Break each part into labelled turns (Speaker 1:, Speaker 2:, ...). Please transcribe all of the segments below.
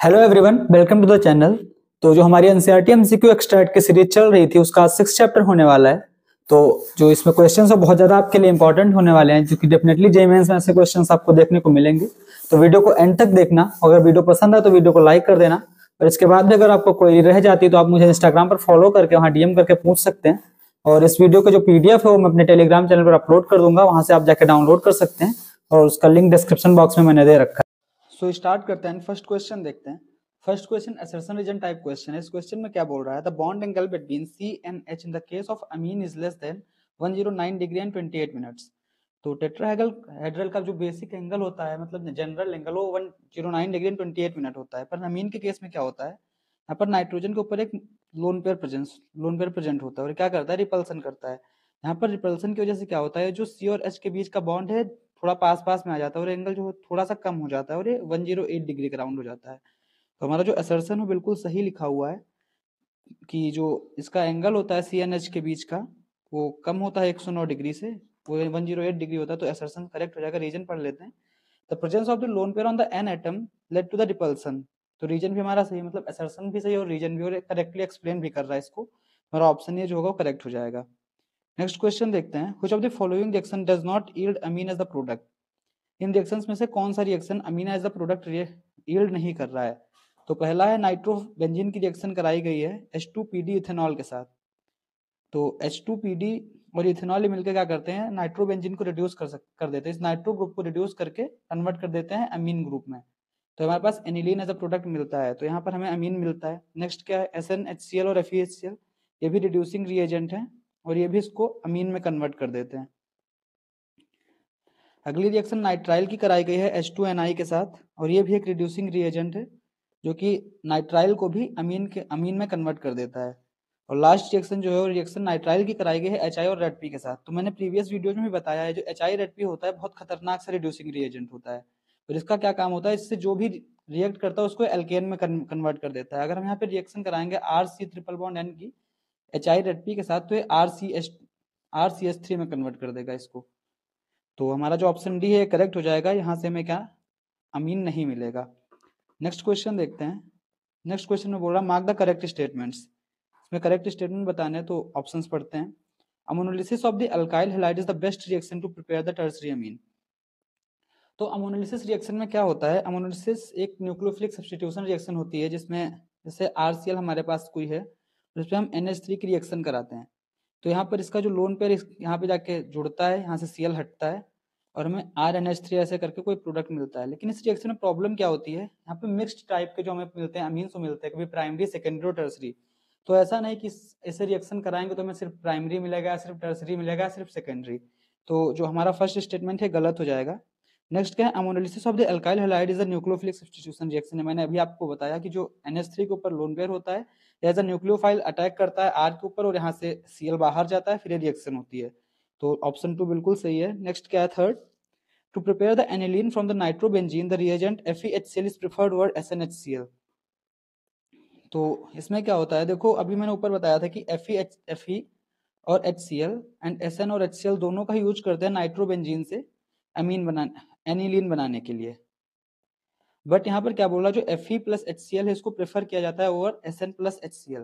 Speaker 1: Hello everyone, welcome to the channel. तो जो हमारी एनसीईआरटी एमसीक्यू एक्सट्रैक्ट की सीरीज चल रही थी उसका 6 चैप्टर होने वाला है। तो जो इसमें क्वेश्चंस है बहुत ज्यादा आपके लिए इंपॉर्टेंट होने वाले हैं, जो कि डेफिनेटली जेईई मेंस में ऐसे क्वेश्चंस आपको देखने को मिलेंगे। तो वीडियो को एंड तक देखना। अगर वीडियो पसंद आए तो वीडियो को लाइक कर देना, और इसके बाद भी अगर आपको कोई रह जाती है तो आप मुझे इंस्टाग्राम पर फॉलो करके वहाँ डीएम करके पूछ सकते हैं। और इस वीडियो का जो पीडीएफ है वो मैं अपने टेलीग्राम चैनल पर अपलोड कर दूंगा, वहां से आप जाके डाउनलोड कर सकते हैं, और उसका लिंक डिस्क्रिप्शन बॉक्स में मैंने दे रखा है। सो स्टार्ट करते हैं। फर्स्ट क्वेश्चन देखते हैं। First question assertion reason type question है। इस क्वेश्चन में क्या बोल रहा है, the bond angle between C and H in the case of amine is less than 109 degree and 28 minutes. तो टेट्राहेड्रल का जो बेसिक एंगल होता है, मतलब जनरल एंगल, वो 109 डिग्री एंड 28 मिनट होता है। पर अमीन के केस में क्या होता है, यहाँ पर नाइट्रोजन के ऊपर एक लोन पेयर प्रेजेंट होता है, और क्या करता है, रिपल्सन करता है। यहाँ पर रिपल्सन की वजह से क्या होता है, जो सी और एच के बीच का बॉन्ड है थोड़ा पास पास में आ जाता है, और एंगल जो थोड़ा सा कम हो जाता है, और ये 108 डिग्री के राउंड हो जाता है। तो हमारा जो असर्शन है बिल्कुल सही लिखा हुआ है कि जो इसका एंगल होता है सी एन एच के बीच का, वो कम होता है 109 डिग्री से, वो 108 डिग्री होता है। तो असर्शन करेक्ट हो जाएगा। रीजन पढ़ लेते हैं। The presence of the lone pair on the N atom led to the repulsion. तो रीजन भी हमारा सही, मतलब असर्शन भी सही और रीजन भी, और करेक्टली एक्सप्लेन भी कर रहा है इसको। हमारा ऑप्शन ये जो होगा वो करेक्ट हो जाएगा। नेक्स्ट क्वेश्चन देखते हैं। Which of the following reaction does not yield amine as the product. इन रिएक्शंस में से कौन सा reaction amine as the product yield नहीं कर रहा है। तो पहला है नाइट्रोबेंजीन की रिएक्शन कराई गई है H2PD इथेनॉल के साथ। तो H2PD और इथेनॉल मिलकर क्या करते हैं, नाइट्रोबेंजीन को रिड्यूस कर देते हैं, इस नाइट्रो ग्रुप को रिड्यूस करके कन्वर्ट कर देते हैं अमीन ग्रुप में। तो हमारे पास एनिलीन एज अ प्रोडक्ट मिलता है, तो यहाँ पर हमें अमीन मिलता है। नेक्स्ट क्या है, SnHCl और FeHCl, ये भी रिड्यूसिंग रिएजेंट है, और ये भी इसको अमीन में कन्वर्ट कर देते हैं। अगली रिएक्शन नाइट्राइल की कराई गई है H2Ni के साथ, और ये भी एक रिड्यूसिंग रिएजेंट है, जो कि नाइट्राइल को भी अमीन में कन्वर्ट कर देता है। और लास्ट रिएक्शन जो है वो रिएक्शन नाइट्राइल की कराई गई है HI और रेडपी के साथ। तो मैंने प्रीवियस वीडियो में भी बताया है, जो HI रेडपी होता है बहुत खतरनाक सा रिड्यूसिंग रिएजेंट होता है। और इसका क्या काम होता है, इससे जो भी रिएक्ट करता है उसको एल्केन में कन्वर्ट कर देता है। अगर हम यहाँ पे रिएक्शन कराएंगे RC ट्रिपल बॉन्ड N की HI रेडपी के साथ, तो ये RCH3 में कन्वर्ट कर देगा इसको। तो हमारा जो ऑप्शन डी है करेक्ट हो जाएगा। यहाँ से हमें क्या, अमीन नहीं मिलेगा। नेक्स्ट क्वेश्चन देखते हैं। नेक्स्ट क्वेश्चन में बोल रहा है मार्क द करेक्ट स्टेटमेंट्स। इसमें करेक्ट स्टेटमेंट बताने हैं, तो ऑप्शंस पढ़ते हैं। Ammonolysis of the alkyl halide is the best reaction to prepare the tertiary amine. तो अमोनोलिसिस रिएक्शन में क्या होता है, अमोनोलिसिस एक न्यूक्लियोफिलिक सब्स्टिट्यूशन रिएक्शन होती है, जिसमें जैसे RCl हमारे पास कोई है, जिसपे हम NH3 की रिएक्शन कराते हैं। तो यहाँ पर इसका जो लोन पेयर यहाँ पे जाके जुड़ता है, यहाँ से Cl हटता है, और हमें RNH3 ऐसे करके कोई प्रोडक्ट मिलता है। लेकिन इस रिएक्शन में प्रॉब्लम क्या होती है, यहाँ पे मिक्स्ड टाइप के जो हमें मिलते हैं अमीन्स मिलते हैं, कभी प्राइमरी, सेकेंडरी और टर्सरी। तो ऐसा नहीं कि ऐसे रिएक्शन कराएंगे तो हमें सिर्फ प्राइमरी मिलेगा, सिर्फ टर्सरी मिलेगा, सिर्फ सेकेंडरी। तो जो हमारा फर्स्ट स्टेटमेंट है गलत हो जाएगा। नेक्स्ट क्या है, ammonolysis of the alkyl halide is a nucleophilic substitution reaction है। मैंने अभी आपको बताया कि जो NH3 के ऊपर लोन पेयर होता है, एज अ न्यूक्लियोफाइल अटैक करता है R के ऊपर, और यहाँ से Cl बाहर जाता है, फिर ये रिएक्शन होती है। तो ऑप्शन 2 बिल्कुल सही है। नेक्स्ट क्या है, third, to prepare the aniline from the nitrobenzene the reagent FeHCl is preferred over SnHCl। तो इसमें क्या होता है, देखो अभी मैंने ऊपर बताया था कि Fe और HCl एंड SN और HCl दोनों का यूज करते हैं नाइट्रोबेंजीन से एनिलीन बनाने के लिए। बट यहाँ पर क्या बोल रहा है, जो Fe प्लस HCl है इसको प्रेफर किया जाता है ओवर SN प्लस HCl।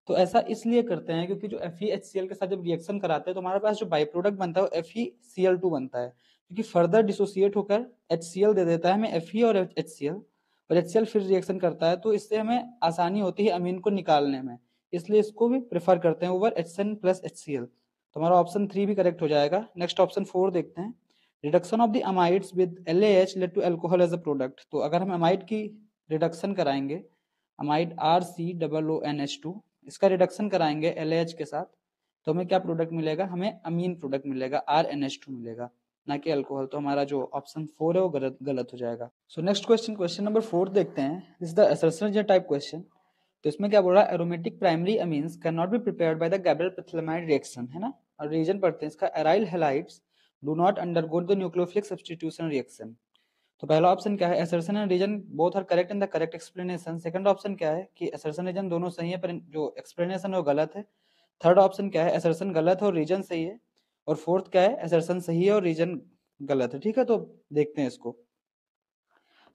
Speaker 1: तो ऐसा इसलिए करते हैं क्योंकि जो FeHCl के साथ जब रिएक्शन कराते हैं तो हमारे पास जो बाई प्रोडक्ट बनता है वो FeCl2 बनता है, क्योंकि फर्दर डिसोसिएट होकर HCl दे देता है हमें Fe और HCl, और HCl फिर रिएक्शन करता है, तो इससे हमें आसानी होती है अमीन को निकालने में, इसलिए इसको भी प्रेफर करते हैं ओवर HN प्लस HCl। तो हमारा ऑप्शन 3 भी करेक्ट हो जाएगा। नेक्स्ट ऑप्शन 4 देखते हैं। Reduction of the amides with LAH led to alcohol as a product. तो अगर हम अमाइड की रिडक्शन कराएंगे, अमाइड RCOONH2, इसका रिडक्शन कराएंगे LAH के साथ, तो हमें क्या प्रोडक्ट मिलेगा, हमें अमीन प्रोडक्ट मिलेगा, RNH2 मिलेगा, ना कि अल्कोहल। तो हमारा जो ऑप्शन 4 है वो गलत हो जाएगा। सो नेक्स्ट क्वेश्चन नंबर 4 देखते हैं। This is the assertion type question. तो इसमें क्या बोल रहा है, aromatic primary amines can not be prepared by the Gabriel phthalimide reaction, है ना। और रीजन पढ़ते हैं इसका, aryl halides do not undergo the nucleophilic substitution reaction. तो पहला ऑप्शन क्या है, assertion and reason both are correct in the correct explanation. Second option क्या है कि असर्शन रीजन दोनों सही है पर जो एक्सप्लेनेशन है वो गलत है। थर्ड ऑप्शन क्या है, असर्शन गलत है और रीजन सही है। और फोर्थ क्या है, असर्शन सही है और रीजन गलत है। ठीक है, तो देखते हैं इसको।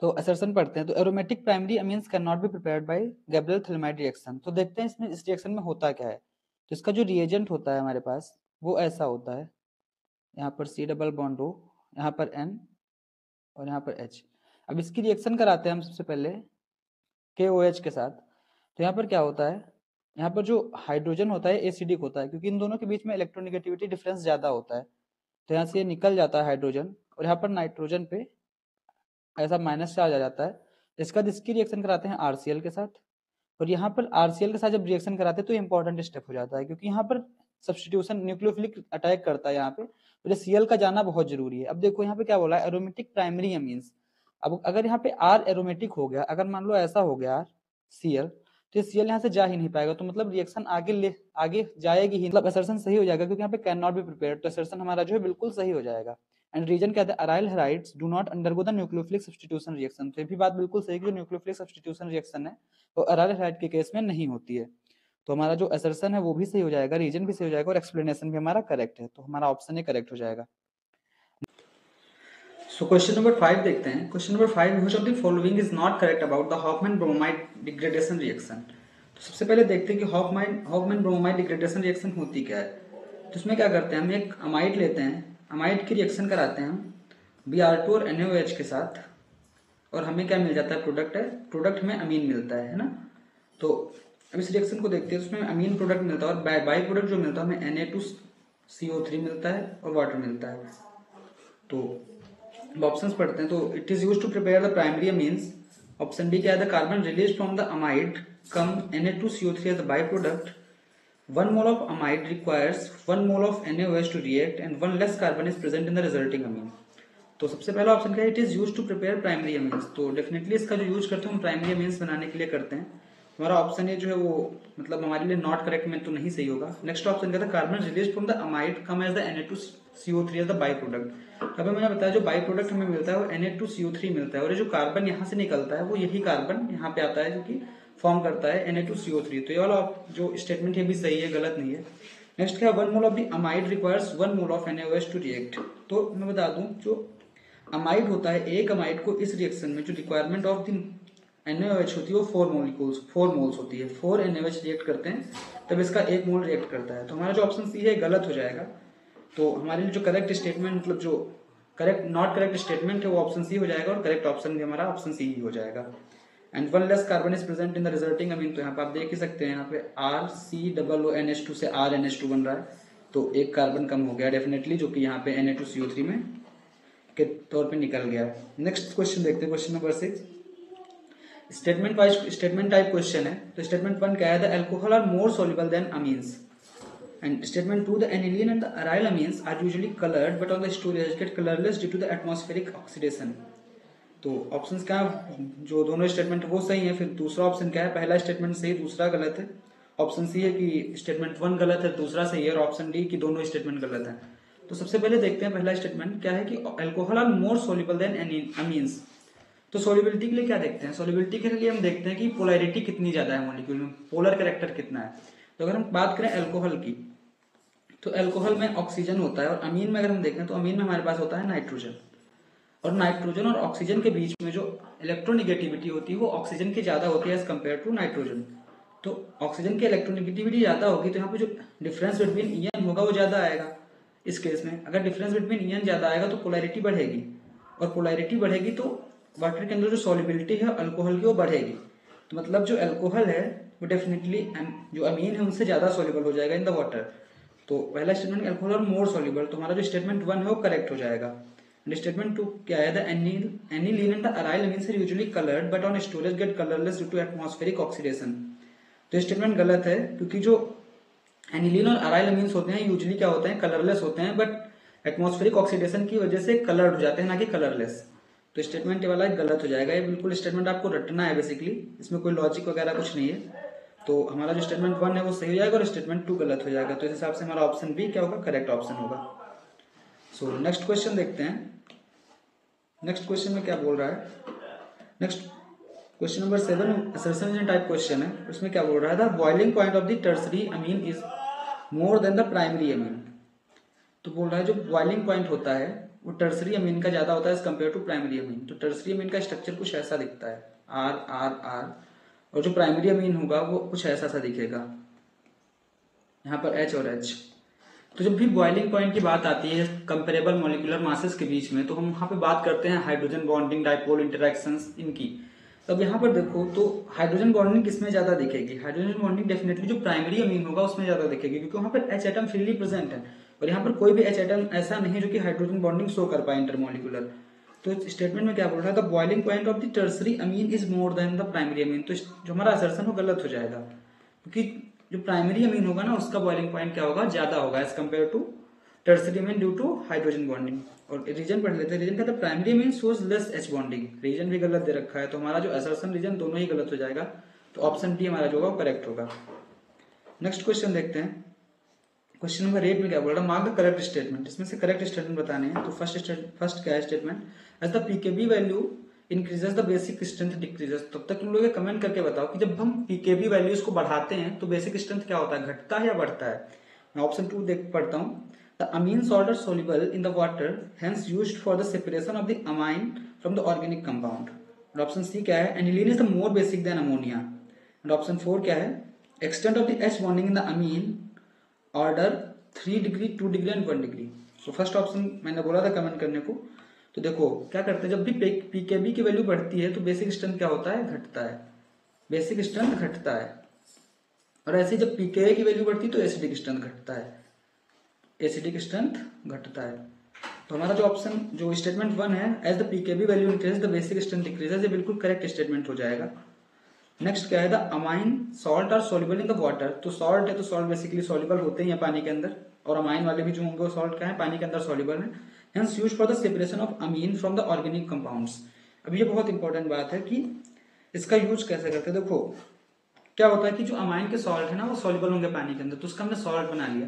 Speaker 1: तो असर्शन पढ़ते हैं। तो aromatic primary amines can not be prepared bye Gabriel phthalimide reaction. तो देखते हैं इसमें इस रिएक्शन में होता क्या है। तो इसका जो रिएजेंट होता है हमारे पास वो ऐसा होता है, यहाँ पर C डबल बॉन्ड O, यहाँ पर N और यहाँ पर H। अब इसकी रिएक्शन कराते हैं हम सबसे पहले KOH के साथ। तो यहाँ पर क्या होता है, यहाँ पर जो हाइड्रोजन होता है एसिडिक होता है, क्योंकि इन दोनों के बीच में इलेक्ट्रोनेगेटिविटी डिफरेंस ज़्यादा होता है। तो यहाँ से ये निकल जाता है हाइड्रोजन और यहाँ पर नाइट्रोजन पे ऐसा माइनस चार्ज आ जाता है। इसके बाद इसकी रिएक्शन कराते हैं RCl के साथ, और यहाँ पर RCl के साथ जब रिएक्शन कराते हैं तो इंपॉर्टेंट स्टेप हो जाता है, क्योंकि यहाँ पर सब्स्टिट्यूशन न्यूक्लियोफिलिक अटैक करता है यहाँ पे, तो Cl का जाना बहुत जरूरी है। अब देखो यहाँ पे क्या बोला है, एरोमेटिक प्राइमरी अमीन्स। अब अगर यहाँ पे R एरोमेटिक हो गया, अगर मान लो ऐसा हो गया Cl, तो Cl यहाँ से जा ही नहीं पाएगा, तो मतलब रिएक्शन आगे जाएगी ही, मतलब असर्शन सही हो जाएगा, क्योंकि यहाँ पे कैन नॉट बी प्रिपेयर्ड, तो असर्शन हमारा जो है बिल्कुल सही हो जाएगा। एंड रीजन क्या है, aryl halides do not undergo the nucleophilic substitution reaction. तो ये भी बात बिल्कुल सही है कि जो न्यूक्लियोफिलिक सब्स्टिट्यूशन रिएक्शन है वो अराइल हैलाइड के केस में नहीं होती है। तो हमारा जो असर्शन है वो भी सही हो जाएगा, रीजन भी सही हो जाएगा और एक्सप्लेनेशन भी हमारा करेक्ट है, तो हमारा ऑप्शन ए करेक्ट हो जाएगा। सो क्वेश्चन नंबर 5 देखते हैं। Question number 5, which of the following is not correct about the Hoffmann bromide degradation reaction. तो सबसे पहले देखते हैं कि हॉफमैन ब्रोमाइड डिग्रेडेशन रिएक्शन होती क्या है। तो इसमें क्या करते हैं, हम एक अमाइड लेते हैं, अमाइड की रिएक्शन कराते हैं हम Br2 और NaOH के साथ, और हमें क्या मिल जाता है, प्रोडक्ट है, प्रोडक्ट हमें अमीन मिलता है ना। तो अब इस रिएक्शन को देखते हैं, उसमें अमीन प्रोडक्ट मिलता है और बाई प्रोडक्ट जो मिलता है हमें Na2CO3 मिलता है और वाटर मिलता है। तो ऑप्शंस पढ़ते हैं। तो it is used to prepare the primary amines. Option B क्या है, the carbon release from the amide come Na2CO3 as the by product. 1 mole of amide requires 1 mole of NaOH to react and 1 less carbon is present in the resulting amine। तो सबसे पहला option क्या है, it is use to prepare primary amines. तो definitely इसका जो use करते हैं हम प्राइमरी अमीन्स बनाने के लिए करते हैं। हमारा ऑप्शन ये जो है वो मतलब हमारे लिए नॉट करेक्ट में तो नहीं सही होगा। नेक्स्ट ऑप्शन क्या था, carbon release from the amide come as the Na2CO3 as the by product. अभी मैंने बताया जो बाई प्रोडक्ट हमें मिलता है वो Na2CO3 मिलता है, और ये जो कार्बन यहाँ से निकलता है वो यही कार्बन यहाँ पे आता है जो कि फॉर्म करता है Na2CO3। तो ये वाला जो स्टेटमेंट है भी सही है, गलत नहीं है। नेक्स्ट क्या, 1 mole of the amide requires 1 mole of NaOH to react. तो मैं बता दूं जो अमाइड होता है, एक अमाइड को इस रिएक्शन में जो रिक्वायरमेंट ऑफ द NaOH होती है वो 4 मोल्स होती है। 4 NaOH रिएक्ट करते हैं तब इसका 1 मोल रिएक्ट करता है। तो हमारा जो ऑप्शन सी है गलत हो जाएगा। तो हमारे लिए जो करेक्ट स्टेटमेंट मतलब जो करेक्ट नॉट करेक्ट स्टेटमेंट है वो ऑप्शन सी हो जाएगा, और करेक्ट ऑप्शन भी हमारा ऑप्शन सी ही हो जाएगा। And 1 less carbon is present in the resulting amine. तो यहाँ पे आप देख ही सकते हैं, यहाँ पे RCOONH2 से RNH2 बन रहा है, तो एक कार्बन कम हो गया डेफिनेटली, जो कि यहाँ पे Na2CO3 में के तौर पे निकल गया। नेक्स्ट क्वेश्चन देखते हैं, question number 6, statement type question है। तो स्टेटमेंट 1 क्या है, the alcohol are more soluble than amines. And statement 2, the aniline and the aryl amines are usually coloured but on the storage get colourless due to the atmospheric oxidation. तो options क्या, जो दोनों statement वो सही है। फिर दूसरा option क्या है, पहला स्टेटमेंट सही दूसरा गलत है। ऑप्शन सी है कि स्टेटमेंट 1 गलत है दूसरा सही है, और ऑप्शन डी कि दोनों स्टेटमेंट गलत है। तो सबसे पहले देखते हैं पहला स्टेटमेंट क्या है कि alcohol are more soluble than amines. तो सोल्युबिलिटी के लिए क्या देखते हैं, सोल्युबिलिटी के लिए हम देखते हैं कि पोलैरिटी कितनी ज्यादा है मॉलिक्यूल में, पोलर कैरेक्टर कितना है। तो अगर हम बात करें अल्कोहल की, तो अल्कोहल में ऑक्सीजन होता है, और अमीन में अगर हम देखें तो अमीन में हमारे पास होता है नाइट्रोजन। और नाइट्रोजन और ऑक्सीजन के बीच में जो इलेक्ट्रोनिगेटिविटी होती है वो ऑक्सीजन की ज्यादा होती है एज कम्पेयर टू नाइट्रोजन। तो ऑक्सीजन की इलेक्ट्रोनिगेटिविटी ज्यादा होगी तो यहाँ पे जो डिफरेंस बिटवीन ईएन होगा वो ज्यादा आएगा। इस केस में अगर डिफरेंस बिटवीन ईएन ज्यादा आएगा तो पोलैरिटी बढ़ेगी, और पोलैरिटी बढ़ेगी तो वाटर के अंदर जो सॉल्युबिलिटी है अल्कोहल की वो बढ़ेगी। तो मतलब जो अल्कोहल है वो डेफिनेटली जो अमीन है उनसे ज्यादा सॉल्युबल हो जाएगा इन द वाटर। तो पहला स्टेटमेंट अल्कोहल और मोर सॉल्युबल, तो हमारा जो स्टेटमेंट 1 है वो करेक्ट हो जाएगा। स्टेटमेंट 2 क्या है, the aniline and the aryl amines are usually coloured but on storage get colourless due to atmospheric oxidation. तो स्टेटमेंट गलत है, क्योंकि जो एनिलीन और अराइल अमीन्स होते हैं यूजुअली क्या होते हैं, कलरलेस होते हैं, बट एटमॉस्फेरिक ऑक्सीडेशन की वजह से कलर्ड हो जाते हैं, ना कि कलरलेस। तो स्टेटमेंट वाला गलत हो जाएगा। ये बिल्कुल स्टेटमेंट आपको रटना है बेसिकली, इसमें कोई लॉजिक वगैरह कुछ नहीं है। तो हमारा जो स्टेटमेंट 1 है वो सही हो जाएगा और स्टेटमेंट 2 गलत हो जाएगा। तो इस हिसाब से हमारा ऑप्शन बी क्या होगा, करेक्ट ऑप्शन होगा। सो नेक्स्ट क्वेश्चन देखते हैं। नेक्स्ट क्वेश्चन में क्या बोल रहा है, next question number 7 assertion type question है। उसमें क्या बोल रहा है, the boiling point of the tertiary amine is more than the primary amine. तो बोल रहा है जो बॉइलिंग पॉइंट होता है वो टर्सरी अमीन का ज़्यादा होता है as compare to primary amine. तो टर्सरी अमीन का स्ट्रक्चर कुछ ऐसा दिखता है, आर आर आर, और जो प्राइमरी अमीन होगा वो कुछ ऐसा सा दिखेगा, यहाँ पर एच और एच। तो जब भी बॉइलिंग पॉइंट की बात आती है कंपेरेबल मॉलिक्यूलर मासेस के बीच में, तो हम वहाँ पे बात करते हैं हाइड्रोजन बॉन्डिंग, डाइपोल इंटरेक्शंस इनकी। तब यहाँ पर देखो तो हाइड्रोजन बॉन्डिंग किसमें ज्यादा दिखेगी? हाइड्रोजन बॉन्डिंग डेफिनेटली जो प्राइमरी अमीन होगा उसमें ज्यादा दिखेगी, क्योंकि वहाँ पर एच एटम फ्रीली प्रेजेंट है, और यहाँ पर कोई भी एच एटम ऐसा नहीं है जो कि हाइड्रोजन बॉन्डिंग शो कर पाए इंटरमोलिकुलर। तो स्टेटमेंट में क्या बोल रहा है? The boiling point of the tertiary amine is more than the primary amine. तो जो हमारा असर्शन वो गलत हो जाएगा, क्योंकि जो प्राइमरी अमीन होगा ना उसका बॉइलिंग पॉइंट क्या होगा? ज्यादा होगा as compare to tertiary amine due to hydrogen bonding. और रीजन पढ़ लेते हैं। रीजन कहता है primary amine shows less H bonding. Reason भी गलत दे रखा है, तो हमारा जो असर्शन रीजन दोनों ही गलत हो जाएगा। तो ऑप्शन डी हमारा जो होगा वो करेक्ट होगा। नेक्स्ट क्वेश्चन देखते हैं। क्वेश्चन नंबर 8 में क्या बोल रहा है? Mark the correct statement. इसमें से करेक्ट स्टेटमेंट बताने हैं। तो फर्स्ट क्या है statement? As the pKb value increases the basic strength decreases. तब तक तुम लोग कमेंट करके बताओ कि जब हम पीकेबी वैल्यूज को बढ़ाते हैं तो बेसिक स्ट्रेंथ क्या होता है? घटता है या बढ़ता है? मैं ऑप्शन 2 देख पढ़ता हूँ। The amine salt are soluble in the water, hence used for the separation of the amine from the organic compound. And option C क्या है? Aniline is the more basic than ammonia. And option 4 क्या है? Extent of the H bonding in the amine order 3 degree, 2 degree and 1 degree. So first option मैंने बोला था comment करने को। तो देखो क्या करते हैं, जब भी पीकेबी की वैल्यू बढ़ती है तो बेसिक स्ट्रेंथ क्या होता है? घटता है। बेसिक स्ट्रेंथ घटता है। और ऐसे जब पीके की वैल्यू बढ़ती है तो एसिडिक स्ट्रेंथ घटता है। एसिडिक स्ट्रेंथ घटता है। तो हमारा जो ऑप्शन जो स्टेटमेंट 1 है, as the pKb value increase the basic strength decreases, ये बिल्कुल करेक्ट स्टेटमेंट हो जाएगा। नेक्स्ट क्या है? The amine salt are soluble in the water. तो सॉल्ट है तो सॉल्ट बेसिकली सॉल्युबल होते ही है पानी के अंदर, और अमाइन वाले भी जो होंगे वो सॉल्ट क्या है? पानी के अंदर सॉल्युबल है। Hence used for the separation of amine from the organic compounds. अब ये बहुत इंपॉर्टेंट बात है कि इसका यूज कैसे करते हैं। देखो क्या होता है कि जो अमाइन के सॉल्ट है ना वो सॉल्युबल होंगे पानी के अंदर, तो उसका हमने सॉल्ट बना लिया।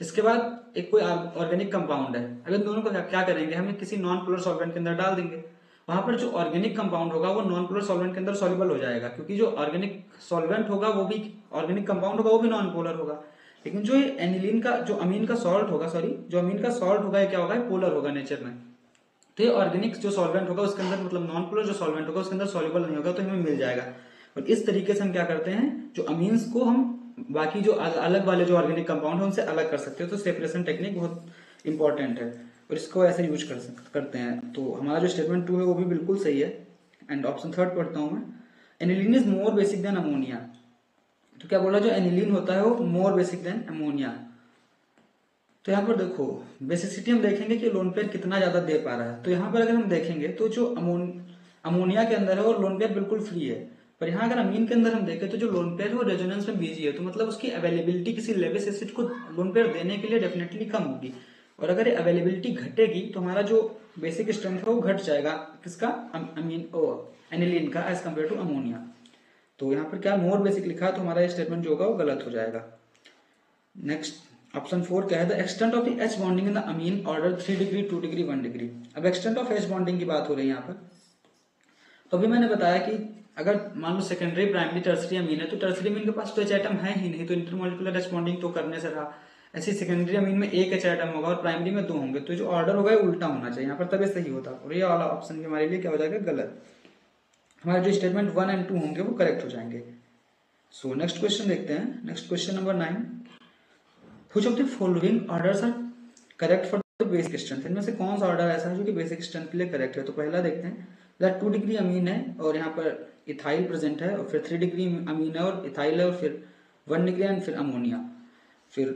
Speaker 1: इसके बाद एक कोई ऑर्गेनिक कंपाउंड है, अब इन दोनों को क्या करेंगे? हम किसी नॉन पोलर सॉल्वेंट के अंदर डाल देंगे। वहां पर जो ऑर्गेनिक कंपाउंड होगा वो नॉन पोलर सॉल्वेंट के अंदर सॉल्युबल हो जाएगा, क्योंकि जो ऑर्गेनिक सॉल्वेंट होगा वो भी, ऑर्गेनिक कंपाउंड होगा वो भी नॉन पोलर होगा। लेकिन जो ये एनिलीन का जो अमीन का सॉल्ट होगा, जो अमीन का सॉल्ट होगा ये क्या होगा? पोलर होगा नेचर में। तो ये ऑर्गेनिक जो सॉल्वेंट होगा उसके अंदर, मतलब नॉन पोलर जो सॉल्वेंट होगा उसके अंदर सॉल्युबल नहीं होगा, तो हमें मिल जाएगा। और इस तरीके से हम क्या करते हैं, जो अमीन्स को हम बाकी जो अलग वाले जो ऑर्गेनिक कंपाउंड है उनसे अलग कर सकते हो। तो सेपरेशन टेक्निक बहुत इंपॉर्टेंट है और इसको ऐसे यूज करते हैं। तो हमारा जो स्टेटमेंट 2 है वो भी बिल्कुल सही है। एंड ऑप्शन 3 पढ़ता हूं मैं। Aniline is more basic than ammonia. तो क्या बोला? जो एनिलीन होता है वो मोर बेसिक देन अमोनिया। तो यहाँ पर देखो बेसिसिटी हम देखेंगे कि लोन पेयर कितना ज्यादा दे पा रहा है। तो यहाँ पर अगर हम देखेंगे तो जो अमोनिया के अंदर है वो लोन पेयर बिल्कुल फ्री है, पर यहाँ अगर अमीन के अंदर हम देखें तो जो लोन पेयर है वो रेजोनेंस में बिजी है। तो मतलब उसकी अवेलेबिलिटी किसी लेविस एसिड को लोन पेयर देने के लिए डेफिनेटली कम होगी, और अगर ये अवेलेबिलिटी घटेगी तो हमारा जो बेसिक स्ट्रेंथ है वो घट जाएगा। किसका? एनिलीन का एज कम्पेयर टू अमोनिया। तो यहाँ पर क्या मोर बेसिक लिखा है, तो हमारा स्टेटमेंट जो होगा वो गलत हो जाएगा। नेक्स्ट ऑप्शन 4 क्या है? The extent of the H bonding in the amine order 3 degree, 2 degree, 1 degree. अब एक्सटेंट ऑफ एच बॉन्डिंग की बात हो रही है यहाँ पर। तो अभी मैंने बताया कि अगर मान लो सेकेंडरी, प्राइमरी, टर्सरी अमीन है, तो टर्सरी अमीन के पास तो एच एटम है ही नहीं, तो इंटरमोलिकुलर एच बॉन्डिंग तो करने से रहा। ऐसे सेकेंडरी अमीन में एक एच एटम होगा और प्राइमरी में 2 होंगे, तो जो ऑर्डर होगा उल्टा होना चाहिए यहाँ पर, तभी सही होता। और ये वाला ऑप्शन हमारे लिए क्या हो जाएगा? गलत। हमारे जो स्टेटमेंट 1 और 2 होंगे वो करेक्ट हो जाएंगे। सो नेक्स्ट क्वेश्चन देखते हैं। Next question number 9। Which of the following orders are correct for the basic strength? इनमें से कौन सा ऑर्डर ऐसा है जो कि बेसिक स्ट्रेंथ के लिए करेक्ट है? तो पहला देखते हैं, 2 डिग्री अमीन है और यहाँ पर इथाइल प्रेजेंट है, और फिर 3 डिग्री अमीन है और इथाइल है, और फिर 1 डिग्री एंड फिर अमोनिया। फिर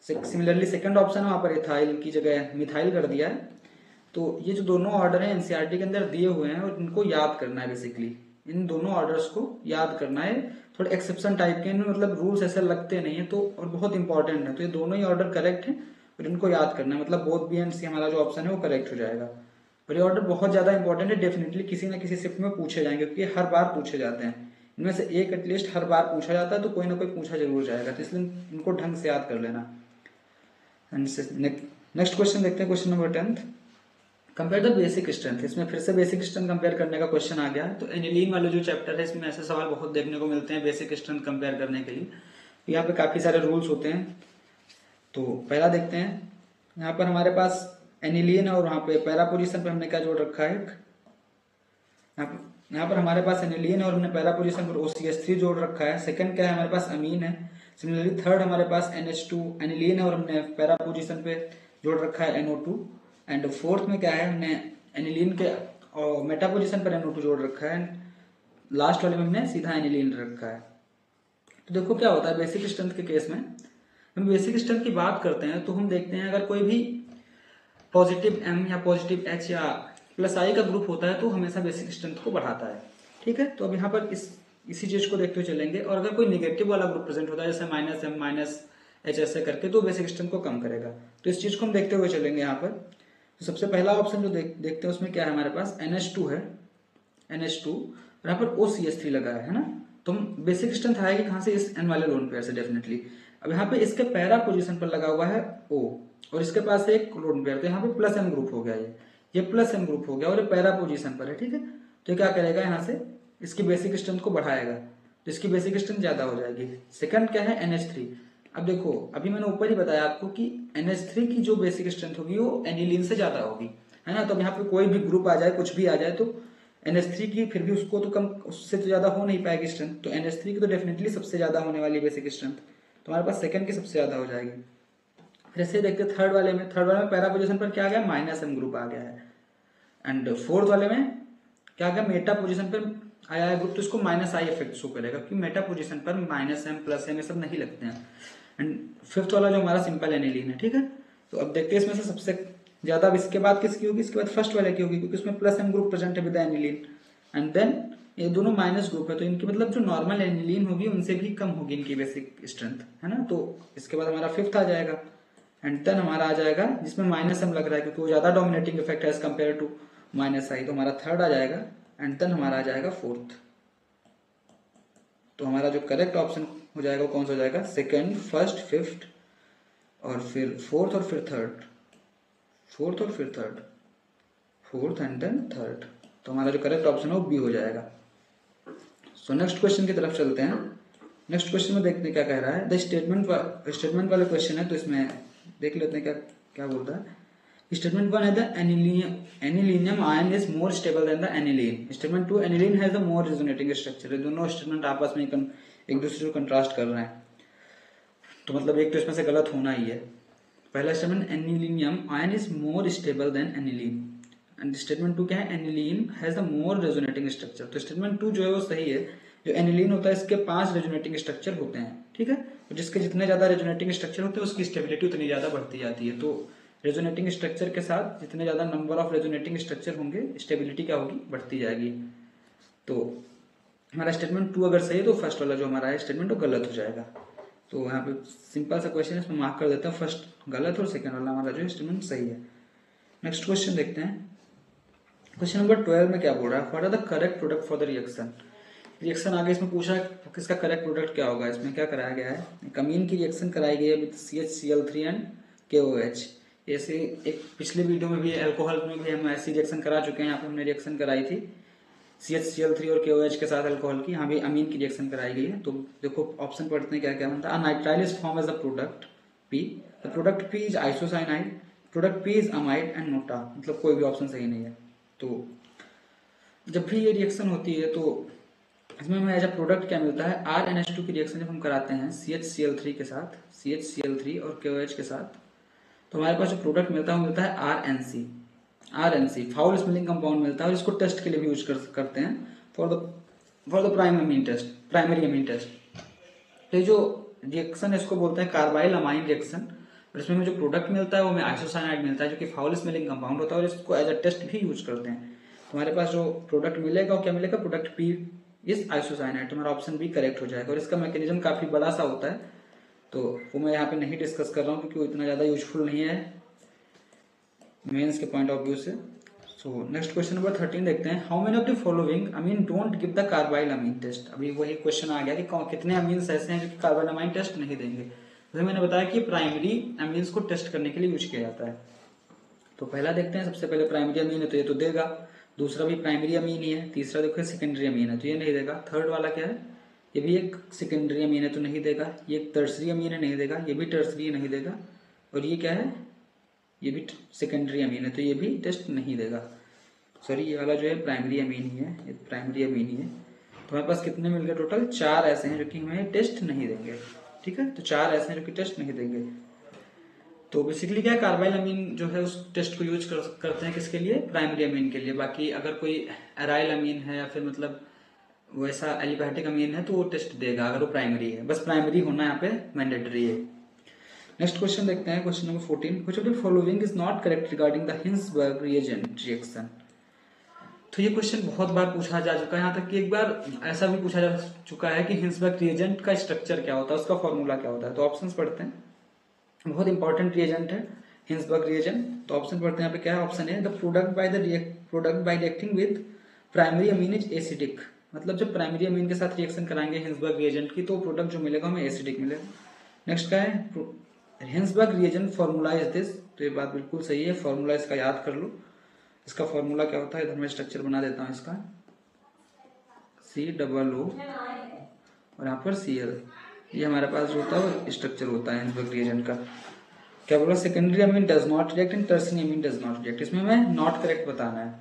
Speaker 1: सिमिलरली सेकंड ऑप्शन है, वहाँ पर इथाइल की जगह मिथाइल कर दिया है। तो ये जो दोनों ऑर्डर हैं एनसीईआरटी के अंदर दिए हुए हैं और इनको याद करना है। बेसिकली इन दोनों ऑर्डर्स को याद करना है। थोड़े एक्सेप्शन टाइप के, इनमें मतलब रूल्स ऐसे लगते नहीं है, तो और बहुत इंपॉर्टेंट है। तो ये दोनों ही ऑर्डर करेक्ट है और इनको याद करना है, मतलब बोथ बी एंड सी हमारा जो ऑप्शन है वो करेक्ट हो जाएगा। और ये ऑर्डर बहुत ज्यादा इंपॉर्टेंट है, डेफिनेटली किसी ना किसी शिफ्ट में पूछे जाएंगे, क्योंकि हर बार पूछे जाते हैं। इनमें से एक एटलीस्ट हर बार पूछा जाता है, तो कोई ना कोई पूछा जरूर जाएगा, तो इसलिए इनको ढंग से याद कर लेना। नेक्स्ट क्वेश्चन देखते हैं, question number 10। Compare the basic strength. इसमें फिर से बेसिक स्ट्रेंथ कंपेयर करने का क्वेश्चन आ गया है। तो एनिलीन वाले जो चैप्टर है इसमें ऐसे सवाल बहुत देखने को मिलते हैं बेसिक स्ट्रेंथ कंपेयर करने के लिए। तो यहाँ पे काफी सारे रूल्स होते हैं। तो पहला देखते हैं, यहाँ पर हमारे पास एनिलीन और वहाँ पे पैरा पोजीशन पे हमने क्या जोड़ रखा है, यहाँ पर हमारे पास एनिलीन और हमने पैरा पोजीशन पर OCH3 जोड़ रखा है। सेकंड क्या है, हमारे पास अमीन है। सिमिलरली थर्ड हमारे पास NH2 एनिलीन है और हमने पैरा पोजीशन पे जोड़ रखा है NO2। एंड फोर्थ में क्या है, हमने एनिलीन के और मेटा पोजीशन पर NO2 जोड़ रखा है। लास्ट वाले में हमने सीधा एनिलीन रखा है। तो देखो क्या होता है बेसिक स्ट्रेंथ के केस में, हम बेसिक स्ट्रेंथ की बात करते हैं तो हम देखते हैं अगर कोई भी पॉजिटिव M या पॉजिटिव H या प्लस I का ग्रुप होता है तो हमेशा बेसिक स्ट्रेंथ को बढ़ाता है। ठीक है, तो अब यहाँ पर इसी चीज को देखते हुए चलेंगे। और अगर कोई नेगेटिव वाला ग्रुप प्रेजेंट होता है जैसे -M -H ऐसे करके, तो बेसिक स्ट्रेंथ को कम करेगा। तो इस चीज को हम देखते हुए चलेंगे यहाँ पर। तो सबसे पहला ऑप्शन जो देखते हैं उसमें क्या है, हमारे पास NH2 है, NH2 और यहाँ पर OCH3 लगा है ना। तो हम बेसिक स्ट्रेंथ आएगी कहाँ से, इस N वाले लोन पेयर से डेफिनेटली। अब यहाँ पे इसके पैरा पोजीशन पर लगा हुआ है O और इसके पास एक लोन पेयर, तो यहाँ पे प्लस M ग्रुप हो गया, ये प्लस M ग्रुप हो गया और ये पैरा पोजीशन पर है। ठीक है, तो क्या करेगा, यहाँ से इसकी बेसिक स्ट्रेंथ को बढ़ाएगा तो इसकी बेसिक स्ट्रेंथ ज्यादा हो जाएगी। सेकंड क्या है, NH3। अब देखो अभी मैंने ऊपर ही बताया आपको कि NH3 की जो बेसिक स्ट्रेंथ होगी वो एनिलीन से ज्यादा होगी, है ना। तो अब यहाँ पे कोई भी ग्रुप आ जाए, कुछ भी आ जाए, तो NH3 की फिर भी उसको तो कम, उससे तो ज्यादा हो नहीं पाएगी स्ट्रेंथ। तो NH3 की तो डेफिनेटली सबसे ज्यादा होने वाली बेसिक स्ट्रेंथ, तो हमारे पास सेकंड की सबसे ज्यादा हो जाएगी। फिर ऐसे देखते हैं थर्ड वाले में पैरा पोजीशन पर क्या आ गया, -M ग्रुप आ गया है। एंड फोर्थ वाले में क्या आ गया, मेटा पोजीशन पर आया है ग्रुप, तो इसको -I इफेक्ट शो करेगा क्योंकि मेटा पोजीशन पर -M +M ये सब नहीं लगते हैं। एंड फिफ्थ वाला जो हमारा सिंपल एनिलीन है। ठीक है, तो अब देखते हैं इसमें से सबसे ज्यादा, अब इसके बाद किसकी होगी, इसके बाद फर्स्ट वाले की होगी क्योंकि इसमें +M ग्रुप प्रेजेंट है विद एनिलीन। एंड देन ये दोनों माइनस ग्रुप है, तो इनकी मतलब जो नॉर्मल एनिलीन होगी उनसे भी कम होगी इनकी बेसिक स्ट्रेंथ, है ना। तो इसके बाद हमारा फिफ्थ आ जाएगा। एंड देन हमारा आ जाएगा जिसमें -M लग रहा है क्योंकि वो ज्यादा डोमिनेटिंग इफेक्ट है एज कम्पेयर टू -I, तो हमारा थर्ड आ जाएगा। एंड देन हमारा आ जाएगा फोर्थ। तो हमारा जो करेक्ट ऑप्शन हो जाएगा वो कौन सा हो जाएगा, सेकेंड, फर्स्ट, फिफ्थ और फिर फोर्थ और फिर third, fourth and then third. तो हमारा जो करेक्ट ऑप्शन है वो बी हो जाएगा। सो नेक्स्ट क्वेश्चन की तरफ चलते हैं। नेक्स्ट क्वेश्चन में देखते हैं क्या कह रहा है। द स्टेटमेंट वाले क्वेश्चन है, तो इसमें देख लेते हैं क्या बोलता है। स्टेटमेंट 1 है the anilinium ion is more stable then the aniline. Statement 2 aniline has the more resonating structure. दोनों स्टेटमेंट आपस में एक दूसरे को कंट्रास्ट कर रहे हैं, तो मतलब एक तो इसमें से गलत होना ही है। पहला statement anilinium ion is more stable then aniline, and statement 2 क्या है, aniline has the more resonating structure. तो स्टेटमेंट 2 जो है वो सही है। जो एनिलीन होता है इसके 5 रेजोनेटिंग स्ट्रक्चर होते हैं। ठीक है, तो जिसके जितने ज्यादा रेजोनेटिंग स्ट्रक्चर होते हैं उसकी स्टेबिलिटी उतनी ज्यादा बढ़ती जाती है। तो रेजोनेटिंग स्ट्रक्चर के साथ जितने ज्यादा नंबर ऑफ रेजोनेटिंग स्ट्रक्चर होंगे स्टेबिलिटी क्या होगी, बढ़ती जाएगी। तो हमारा स्टेटमेंट 2 अगर सही है तो फर्स्ट वाला जो हमारा है स्टेटमेंट वो गलत हो जाएगा। तो यहाँ पे सिंपल सा क्वेश्चन है, इसमें मार्क कर देते हैं फर्स्ट गलत और सेकंड वाला हमारा जो स्टेटमेंट सही है। नेक्स्ट क्वेश्चन देखते हैं। क्वेश्चन नंबर 12 में क्या बोल रहा है, what are the correct product for the reaction आगे इसमें पूछा है किसका करेक्ट प्रोडक्ट क्या होगा। इसमें क्या कराया गया है, एक अमीन की रिएक्शन कराई गई है विद CHCl3 एंड KOH। ऐसे एक पिछले वीडियो में भी अल्कोहल में भी हम ऐसी रिएक्शन करा चुके हैं। यहाँ पे हमने रिएक्शन कराई थी CHCl3 और KOH के साथ अल्कोहल की, यहाँ भी अमीन की रिएक्शन कराई गई है। तो देखो ऑप्शन पढ़ते हैं क्या क्या बनता है। Nitrile is form as the product P, the product P is isocyanide, product P is amide and NOTA, मतलब कोई भी ऑप्शन सही नहीं है। तो जब भी ये रिएक्शन होती है तो इसमें हमें एज अ प्रोडक्ट क्या मिलता है, RNH2 की रिएक्शन जब हम कराते हैं CHCl3 के साथ, CHCl3 और KOH के साथ, तो हमारे पास जो प्रोडक्ट मिलता है वो मिलता है RNC, फाउल स्मेलिंग कंपाउंड मिलता है। और इसको टेस्ट के लिए भी यूज करते हैं for the primary amine test. तो ये जो रिएक्शन है इसको बोलते हैं कार्बाइल अमाइन रिएक्शन। और इसमें हमें जो प्रोडक्ट मिलता है वो हमें आइसोसाइनाइड मिलता है जो कि फाउल स्मेलिंग कंपाउंड होता है, और इसको एज अ टेस्ट भी यूज करते हैं। तो हमारे पास जो प्रोडक्ट मिलेगा वो क्या मिलेगा, प्रोडक्ट P इज आइसोसाइनाइड। तो हमारा ऑप्शन भी करेक्ट हो जाएगा। और इसका मैकेनिज्म काफी बड़ा सा होता है, तो वो मैं यहाँ पे नहीं डिस्कस कर रहा हूँ क्योंकि वो इतना ज्यादा यूजफुल नहीं है मेंस के पॉइंट ऑफ व्यू से। सो नेक्स्ट क्वेश्चन नंबर 13 देखते हैं। How many of the following amine don't give the carbylamine test. अभी वही क्वेश्चन आ गया कि कितने अमीन्स ऐसे हैं जो कि कार्बाइल अमीन टेस्ट नहीं देंगे। जैसे मैंने बताया कि प्राइमरी अमीन्स को टेस्ट करने के लिए यूज किया जाता है। तो पहला देखते हैं, सबसे पहले प्राइमरी अमीन है तो ये तो देगा, दूसरा भी प्राइमरी अमीन ही है, तीसरा देखो सेकेंडरी अमीन है तो ये नहीं देगा, थर्ड वाला क्या है, ये भी एक सेकेंडरी अमीन है तो नहीं देगा, ये एक टर्सरी अमीन है नहीं देगा, ये भी टर्सरी नहीं देगा, और ये क्या है, ये भी सेकेंडरी अमीन है, तो ये भी टेस्ट नहीं देगा। सॉरी, ये वाला जो है प्राइमरी अमीन ही है, ये प्राइमरी अमीन ही है। तो हमारे पास कितने मिल गए टोटल? 4 ऐसे हैं जो कि हमें टेस्ट नहीं देंगे। ठीक है, तो 4 ऐसे हैं जो कि टेस्ट नहीं देंगे। तो बेसिकली क्या, कार्बाइल अमीन जो है उस टेस्ट को यूज करते हैं किसके लिए? प्राइमरी अमीन के लिए। बाकी अगर कोई एराइल अमीन है या फिर मतलब वैसा एलिफैटिक अमीन है तो वो टेस्ट देगा अगर वो प्राइमरी है। बस प्राइमरी होना यहाँ पे मैंडेटरी है। नेक्स्ट क्वेश्चन देखते हैं, question number 14। Which of the following is not correct regarding the Hinsberg reagent reaction. तो ये क्वेश्चन बहुत बार पूछा जा चुका है, यहाँ तक कि एक बार ऐसा भी पूछा जा चुका है कि हिंसबर्ग रिएजेंट का स्ट्रक्चर क्या होता है, उसका फॉर्मूला क्या होता है। तो ऑप्शंस पढ़ते हैं, बहुत इंपॉर्टेंट रिएजेंट है हिंसबर्ग रिएजेंट। तो ऑप्शन पढ़ते हैं, यहाँ पे क्या है? ऑप्शन है the product bye reacting with primary amine is acidic. मतलब जब प्राइमरी अमीन के साथ रिएक्शन कराएंगे हिंसबर्ग रिएजेंट की तो प्रोडक्ट जो मिलेगा हमें एसिडिक मिलेगा। नेक्स्ट क्या है? Hinsberg reagent formula is this. तो ये बात बिल्कुल सही है, फॉर्मूला इसका याद कर लो। इसका फॉर्मूला क्या होता है? इधर मैं स्ट्रक्चर बना देता हूँ इसका, COO और यहाँ पर Cl। ये हमारे पास जो होता है स्ट्रक्चर होता है हिंसबर्ग रिएजेंट का। क्या बोला? Secondary amine does not react and tertiary amine does not react. इसमें हमें नॉट करेक्ट बताना है।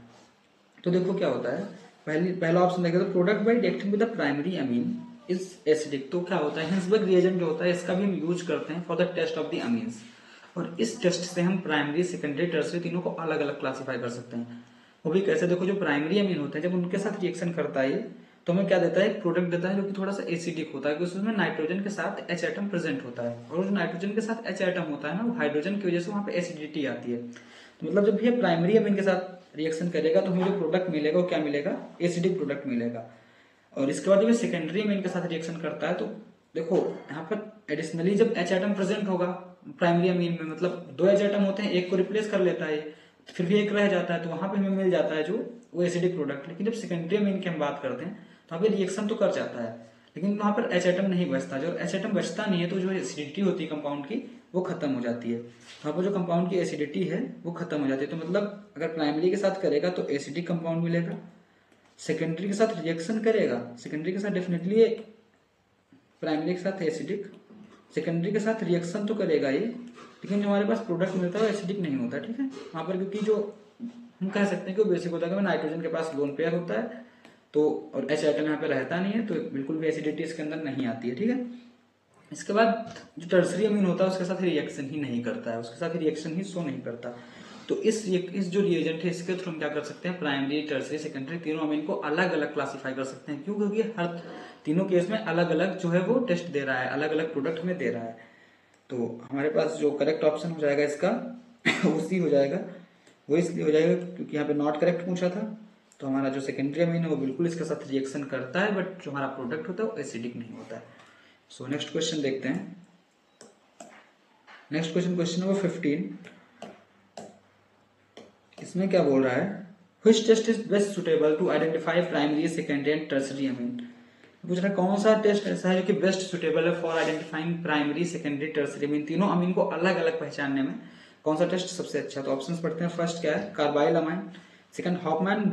Speaker 1: तो देखो क्या होता है, पहला ऑप्शन देखें तो product bye reacting with the primary Amin is acidic. तो क्या होता है, हिंसबर्ग रिएजेंट जो होता है इसका भी हम यूज करते हैं for the test of the amines. और इस टेस्ट से हम प्राइमरी, सेकेंडरी, टर्शियरी तीनों को अलग अलग क्लासीफाई कर सकते हैं। वो भी कैसे? देखो, जो प्राइमरी अमीन होते हैं जब उनके साथ रिएक्शन करता है तो हमें क्या देता है? एक प्रोडक्ट देता है जो कि थोड़ा सा एसिडिक होता है, क्योंकि उसमें नाइट्रोजन के साथ H एटम प्रेजेंट होता है। और जो नाइट्रोजन के साथ H एटम होता है ना, वो हाइड्रोजन की वजह से वहां पे एसिडिटी आती है। तो मतलब जब ये प्राइमरी अमीन के साथ रिएक्शन करेगा तो हमें जो प्रोडक्ट मिलेगा वो क्या मिलेगा? एसिडिक प्रोडक्ट मिलेगा। और इसके बाद जब ये सेकेंडरी अमीन के साथ रिएक्शन करता है तो देखो यहाँ पर एडिशनली जब H एटम प्रेजेंट होगा प्राइमरी अमीन में, मतलब 2 H एटम होते हैं, एक को रिप्लेस कर लेता है तो फिर भी एक रह जाता है, तो वहां पे हमें मिल जाता है जो वो एसिडिक प्रोडक्ट। लेकिन जब सेकेंडरी अमीन की हम बात करते हैं तो वहाँ पे रिएक्शन तो कर जाता है लेकिन वहां पर H एटम नहीं बचता। जो H एटम बचता नहीं है तो जो एसिडिटी होती है कंपाउंड की वो खत्म हो जाती है। वहां पर जो कंपाउंड की एसिडिटी है वो खत्म हो जाती है। तो मतलब अगर प्राइमरी के साथ करेगा तो एसिडिक कंपाउंड मिलेगा, सेकेंडरी के साथ रिएक्शन करेगा, सेकेंडरी के साथ डेफिनेटली प्राइमरी के साथ एसिडिक, सेकेंडरी के साथ रिएक्शन तो करेगा ये, लेकिन जो हमारे पास प्रोडक्ट मिलता है वो एसिडिक नहीं होता। ठीक है, वहां पर क्योंकि जो हम कह सकते हैं कि वो बेसिक होता है कि नाइट्रोजन के पास लोन पेयर होता है तो और H एटम यहाँ पे रहता नहीं है तो बिल्कुल भी एसिडिटी इसके अंदर नहीं आती है। ठीक है, इसके बाद जो टर्सरी अमीन होता है उसके साथ रिएक्शन ही नहीं करता है, उसके साथ रिएक्शन ही शो नहीं करता। तो इस जो रिएजेंट है इसके थ्रू हम क्या कर सकते हैं? प्राइमरी, टर्सरी, सेकेंडरी तीनों अमीन को अलग अलग क्लासीफाई कर सकते हैं। क्यों? क्योंकि हर तीनों केस में अलग अलग जो है वो टेस्ट दे रहा है, अलग अलग प्रोडक्ट हमें दे रहा है। तो हमारे पास जो करेक्ट ऑप्शन हो जाएगा इसका उसी हो जाएगा, वो इसलिए हो जाएगा क्योंकि यहाँ पे नॉट करेक्ट पूछा था। तो हमारा जो सेकेंडरी अमीन है वो बिल्कुल इसके साथ रिएक्शन करता है, बट जो हमारा प्रोडक्ट होता है वो एसिडिक नहीं होता है। सो नेक्स्ट क्वेश्चन देखते हैं। Next question, question number 15। इसमें क्या बोल रहा है? Which test is best suitable to identify primary, secondary and tertiary amine. पूछ रहा है कौन सा टेस्ट ऐसा है जो कि बेस्ट सुटेबल है for identifying primary, secondary, tertiary amine, तीनों अमीन को अलग अलग पहचानने में कौन सा टेस्ट सबसे अच्छा? तो ऑप्शंस पढ़ते हैं। फर्स्ट क्या है? Carbyl amine. Second Hoffmann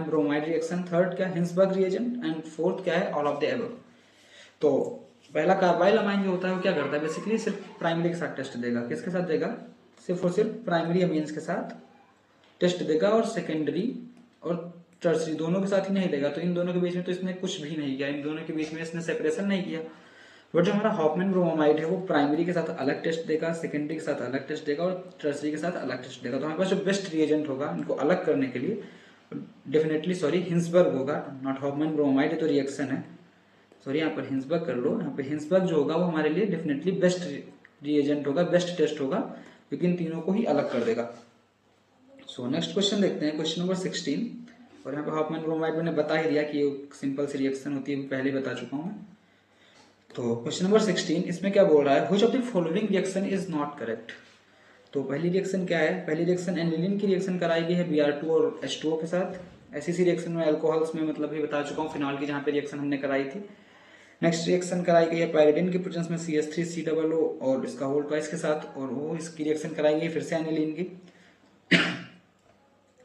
Speaker 1: bromide reaction. Third क्या है? Hinsberg reagent. एंड फोर्थ क्या है? All of the above. तो पहला कार्बाइल अमाइन जो होता है वो क्या करता है? बेसिकली सिर्फ प्राइमरी के साथ टेस्ट देगा। किसके साथ देगा? सिर्फ और सिर्फ प्राइमरी अमीन्स के साथ टेस्ट देगा और सेकेंडरी और टर्सरी दोनों के साथ ही नहीं देगा। तो इन दोनों के बीच में तो इसने कुछ भी नहीं किया, इन दोनों के बीच में इसने सेपरेशन नहीं किया। बट जो हमारा हॉफमैन ब्रोमाइड है वो प्राइमरी के साथ अलग टेस्ट देगा, सेकेंडरी के साथ अलग टेस्ट देगा और टर्सरी के साथ अलग टेस्ट देगा। तो हमारे पास जो बेस्ट रिएजेंट होगा इनको अलग करने के लिए डेफिनेटली हिंसबर्ग होगा, नॉट हॉफमैन ब्रोमाइड। तो रिएक्शन है, सॉरी यहाँ पर हिंसबर्ग कर लो। यहाँ पे हिंसबर्ग जो होगा वो हमारे लिए डेफिनेटली बेस्ट रिएजेंट होगा, बेस्ट टेस्ट होगा, क्योंकि इन तीनों को ही अलग कर देगा। सो नेक्स्ट क्वेश्चन देखते हैं, क्वेश्चन नंबर 16। और यहाँ पे हॉफमैन ब्रोमाइड मैंने बता ही दिया कि ये सिंपल सी रिएक्शन होती है, पहले बता चुका हूँ। तो क्वेश्चन नंबर 16 इसमें क्या बोल रहा है? Which of the following reaction is not correct. तो पहली रिएक्शन क्या है? पहली रिएक्शन एनिलीन की रिएक्शन कराई गई है Br2 और H2O के साथ। ऐसी रिएक्शन में अल्कोहल्स में मतलब भी बता चुका हूँ, फिनॉल की जहाँ पे रिएक्शन हमने कराई थी। नेक्स्ट रिएक्शन कराई गई है पायरिडिन की प्रेजेंस में CH3COO और इसका होल ट्वाइस के साथ, और वो इसकी रिएक्शन कराई गई फिर से एनिलीन की।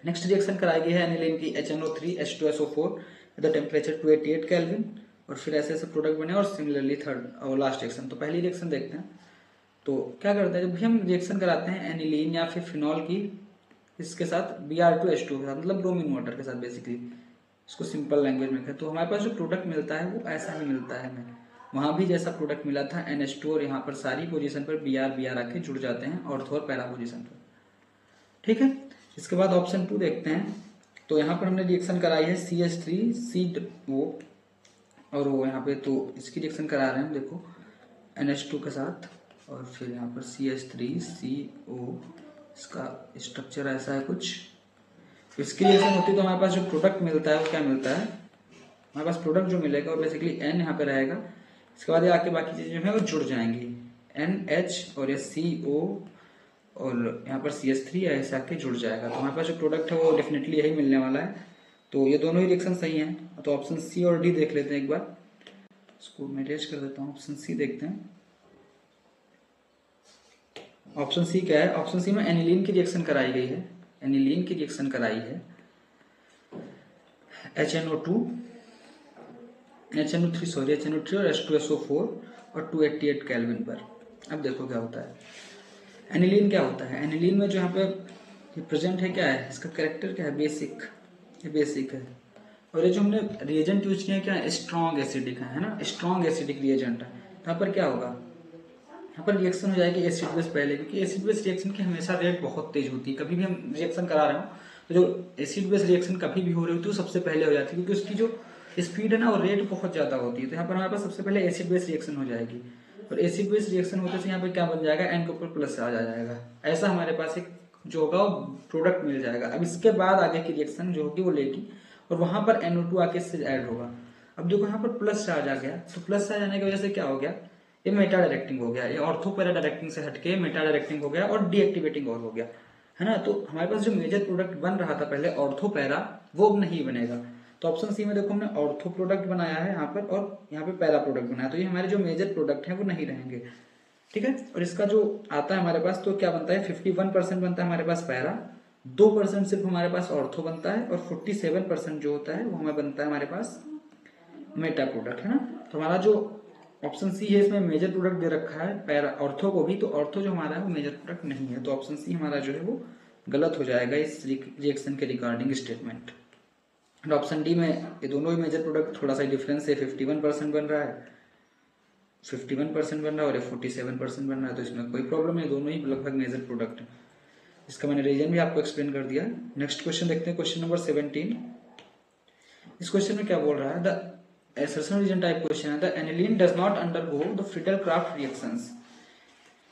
Speaker 1: नेक्स्ट रिएक्शन कराई गई है एनिलीन की HNO3H2SO4 with the temperature 288 kelvin, और फिर ऐसे ऐसे प्रोडक्ट बने। और सिमिलरली थर्ड और लास्ट रिएक्शन। तो पहली रिएक्शन देखते हैं। तो क्या करते हैं, जब भी हम रिएक्शन कराते हैं एनिलीन या फिर फिनॉल की इसके साथ Br2H2 के साथ, मतलब ब्रोमीन वाटर के साथ बेसिकली, इसको सिंपल लैंग्वेज में कहें, तो हमारे पास जो प्रोडक्ट मिलता है वो ऐसा ही मिलता है हमें। वहाँ भी जैसा प्रोडक्ट मिला था NH2, और यहाँ पर सारी पोजीशन पर Br आके जुड़ जाते हैं ऑर्थो और पैरा पोजीशन पर। ठीक है, इसके बाद ऑप्शन 2 देखते हैं। तो यहाँ पर हमने रिएक्शन कराई है CH3CO, और वो यहाँ पे तो इसकी रिएक्शन करा रहे हैं हम, देखो NH2 के साथ, और फिर यहाँ पर CH3CO, इसका स्ट्रक्चर ऐसा है कुछ। इसकी रिएक्शन होती है तो हमारे पास जो प्रोडक्ट मिलता है वो क्या मिलता है, हमारे पास प्रोडक्ट जो मिलेगा वो बेसिकली N यहाँ पे रहेगा, इसके बाद ये आके बाकी चीजें जो है वो जुड़ जाएंगी, NH और ये CO, और यहाँ पर CH3 ऐसे आके जुड़ जाएगा, तो हमारे पास जो प्रोडक्ट है वो डेफिनेटली यही मिलने वाला है। तो ये दोनों ही रिएक्शन सही हैं, तो ऑप्शन सी और डी देख लेते हैं एक बार, इसको मैं अरेंज कर देता हूँ। ऑप्शन सी देखते हैं, ऑप्शन सी क्या है, ऑप्शन सी में एनिलीन की रिएक्शन कराई गई है, एनिलीन की रिएक्शन कराई है HNO2 HNO3 और H2SO4 और 288 केल्विन पर। अब देखो क्या होता है, एनिलीन क्या होता है, एनिलीन में जो यहाँ पे प्रेजेंट है क्या है, इसका कैरेक्टर क्या है, बेसिक, ये बेसिक है, और ये जो हमने रिएजेंट यूज किया क्या है, स्ट्रॉन्ग एसिडिक है ना, स्ट्रॉन्ग एसिडिक रिएजेंट है। यहाँ पर क्या होगा, यहाँ पर रिएक्शन हो जाएगी एसिड बेस पहले, क्योंकि एसिड बेस रिएक्शन की हमेशा रेट बहुत तेज होती है, कभी भी हम रिएक्शन करा रहे हो तो जो एसिड बेस रिएक्शन कभी भी हो रही होती है वो सबसे पहले हो जाती है, क्योंकि उसकी जो स्पीड है ना वो रेट बहुत ज्यादा होती है। तो यहाँ पर हमारे पास सबसे पहले एसिड बेस रिएक्शन हो जाएगी, और एसिड बेस रिएक्शन होते से यहाँ पर क्या बन जाएगा, एन के ऊपर प्लस आ जाएगा, ऐसा हमारे पास एक जो होगा वो प्रोडक्ट मिल जाएगा। अब इसके बाद आगे की रिएक्शन जो होगी वो लेगी, और वहां पर NO2 आके इससे ऐड होगा। अब देखो यहाँ पर प्लस चार्ज आ गया, तो प्लस चार्ज आने की वजह से क्या हो गया, ये मेटा डायरेक्टिंग हो गया, ये ऑर्थो पैरा डायरेक्टिंग से हटके मेटा डायरेक्टिंग हो गया और डीएक्टिवेटिंग और हो गया, है ना। तो हमारे पास जो मेजर प्रोडक्ट बन रहा था पहले ऑर्थो पैरा, वो अब नहीं बनेगा। तो ऑप्शन सी में देखो हमने ऑर्थो प्रोडक्ट बनाया है यहाँ पर, और यहाँ पे पैरा प्रोडक्ट बनाया, तो ये हमारे जो मेजर प्रोडक्ट है वो नहीं रहेंगे। ठीक है, और इसका जो आता है हमारे पास, तो क्या बनता है, 51% बनता है हमारे पास पैरा, 2% सिर्फ हमारे पास ऑर्थो बनता है, और 47% जो होता है वो हमें बनता है हमारे पास मेटा प्रोडक्ट, है ना। तो हमारा जो ऑप्शन सी है इसमें मेजर प्रोडक्ट दे रखा है पैरा ऑर्थो को भी, तो ऑर्थो जो हमारा है वो मेजर प्रोडक्ट नहीं है, तो ऑप्शन सी हमारा जो है वो गलत हो जाएगा इस रिएक्शन के रिगार्डिंग स्टेटमेंट। और ऑप्शन डी में ये दोनों ही मेजर प्रोडक्ट थोड़ा सा डिफरेंस है, 51% बन रहा है, 51% बन रहा है, और 47% बन रहा है, तो इसमें कोई प्रॉब्लम नहीं, दोनों ही लगभग मेजर प्रोडक्ट है। इसका मैंने रीजन भी आपको एक्सप्लेन कर दिया। नेक्स्ट क्वेश्चन देखते हैं, क्वेश्चन नंबर 17। इस क्वेश्चन में क्या बोल रहा है, the assertion region type question है, the aniline does not undergo the Friedel Crafts reactions,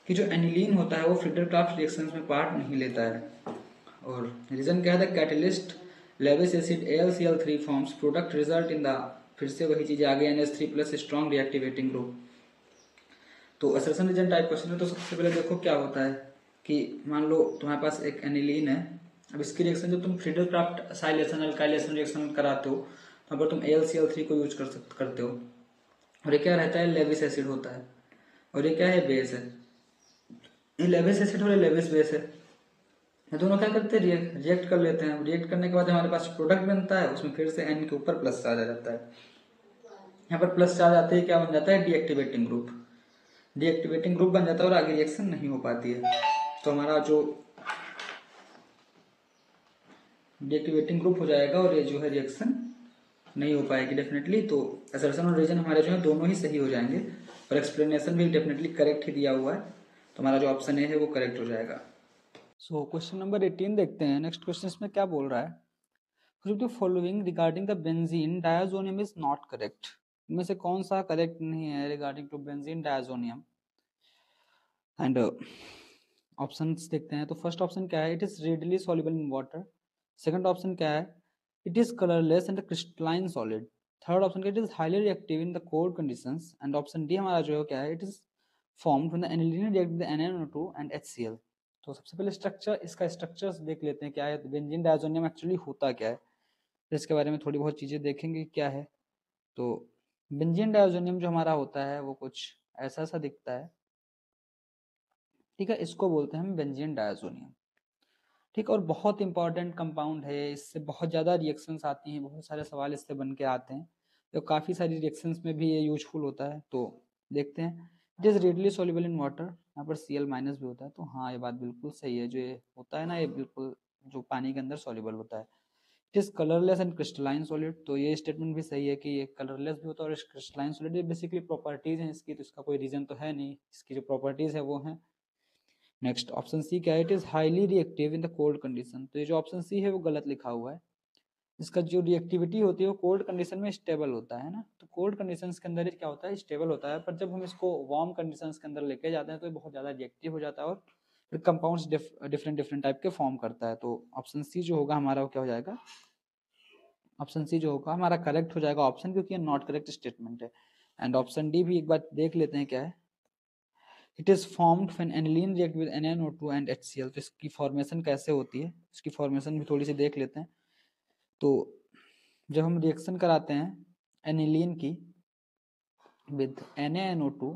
Speaker 1: कि जो एनिलीन होता है वो फ्रिडल-क्राफ्ट रिएक्शंस में पार्ट नहीं लेता है। और रीजन क्या है, the catalyst Lewis acid AlCl3 forms product result in the, फिर से वही चीज आ गई, NH3+ स्ट्रॉन्ग रिएक्टिवेटिंग ग्रुप। तो असर्शन रीजन टाइप क्वेश्चन है, तो सबसे पहले देखो क्या होता है कि मान लो तुम्हारे पास एक एनिलीन है, अब इसकी रिएक्शन जब तुम फ्रिडल-क्राफ्ट साइलेशन अल्काइलेशन रिएक्शन कराते हो, तो पर तुम AlCl3 को यूज करते हो, और ये क्या रहता है, लेविस एसिड होता है, और ये क्या है, बेस है, ये लेविस एसिड और लेविस बेस है, ये दोनों क्या करते हैं, रिएक्ट कर लेते हैं। रिएक्ट करने के बाद हमारे पास प्रोडक्ट बनता है, उसमें फिर से N के ऊपर प्लस चार्ज आ जाता है, यहाँ पर प्लस चार्ज आते ही क्या बन जाता है, डीएक्टिवेटिंग ग्रुप, डीएक्टिवेटिंग ग्रुप बन जाता है और आगे रिएक्शन नहीं हो पाती है। तो हमारा जो डीएक्टिवेटिंग ग्रुप हो जाएगा और ये जो है रिएक्शन नहीं हो पाएगी डेफिनेटली। तो असर्शन और रीजन हमारे जो है दोनों ही सही हो जाएंगे, और एक्सप्लेनेशन भी डेफिनेटली करेक्ट ही दिया हुआ है, तो हमारा जो ऑप्शन ए है वो करेक्ट हो जाएगा। सो क्वेश्चन नंबर 18 देखते हैं। नेक्स्ट क्वेश्चन इसमें क्या बोल रहा है, Which of the following regarding the benzene diazonium is not correct? इनमें से कौन सा करेक्ट नहीं है regarding to benzene diazonium. And options देखते हैं, तो फर्स्ट ऑप्शन क्या है, it is readily soluble in water. Second option क्या है, it is colourless and crystalline solid. Third option क्या, it is highly reactive in the cold conditions. And option D हमारा जो है क्या है, it is formed when the aniline react with NaNO2 and HCl। तो सबसे पहले स्ट्रक्चर, इसका स्ट्रक्चर्स देख लेते हैं क्या है, बेंजीन डायजोनियम एक्चुअली होता क्या है, इसके बारे में थोड़ी बहुत चीज़ें देखेंगे क्या है। तो बेंजीन डायज़ोनियम जो हमारा होता है वो कुछ ऐसा सा दिखता है, ठीक है, इसको बोलते हैं हम बेंजीन डायज़ोनियम, ठीक। और बहुत इंपॉर्टेंट कंपाउंड है, इससे बहुत ज़्यादा रिएक्शंस आती हैं, बहुत सारे सवाल इससे बन के आते हैं, तो काफ़ी सारी रिएक्शंस में भी ये यूजफुल होता है। तो देखते हैं it is readily soluble in water, यहाँ पर Cl माइनस भी होता है, तो हाँ ये बात बिल्कुल सही है, जो ये होता है ना ये बिल्कुल जो पानी के अंदर सॉल्युबल होता है। It is colourless and crystalline solid, तो ये स्टेटमेंट भी सही है कि ये कलरलेस भी होता है और क्रिस्टलाइन सॉलिड, ये बेसिकली प्रॉपर्टीज हैं इसकी, तो इसका कोई रीजन तो है नहीं, इसकी जो प्रॉपर्टीज है वो हैं। नेक्स्ट ऑप्शन सी क्या है, it is highly reactive in the cold condition, तो ये जो ऑप्शन सी है वो गलत लिखा हुआ है, इसका जो रिएक्टिविटी होती है वो कोल्ड कंडीशन में स्टेबल होता है ना, तो कोल्ड कंडीशंस के अंदर क्या होता है स्टेबल होता है, पर जब हम इसको वार्म कंडीशंस के अंदर लेके जाते हैं तो ये बहुत ज़्यादा रिएक्टिव हो जाता है और फिर कंपाउंड्स डिफरेंट डिफरेंट टाइप के फॉर्म करता है, तो ऑप्शन सी जो होगा हमारा वो क्या हो जाएगा, ऑप्शन सी जो होगा हमारा करेक्ट हो जाएगा ऑप्शन, क्योंकि ये नॉट करेक्ट स्टेटमेंट है। एंड ऑप्शन डी भी एक बार देख लेते हैं क्या है, it is formed when aniline react with NaNO2 and HCl, तो इसकी फॉर्मेशन कैसे होती है, इसकी फॉर्मेशन भी थोड़ी सी देख लेते हैं। तो जब हम रिएक्शन कराते हैं एनिलीन की विद NaNO2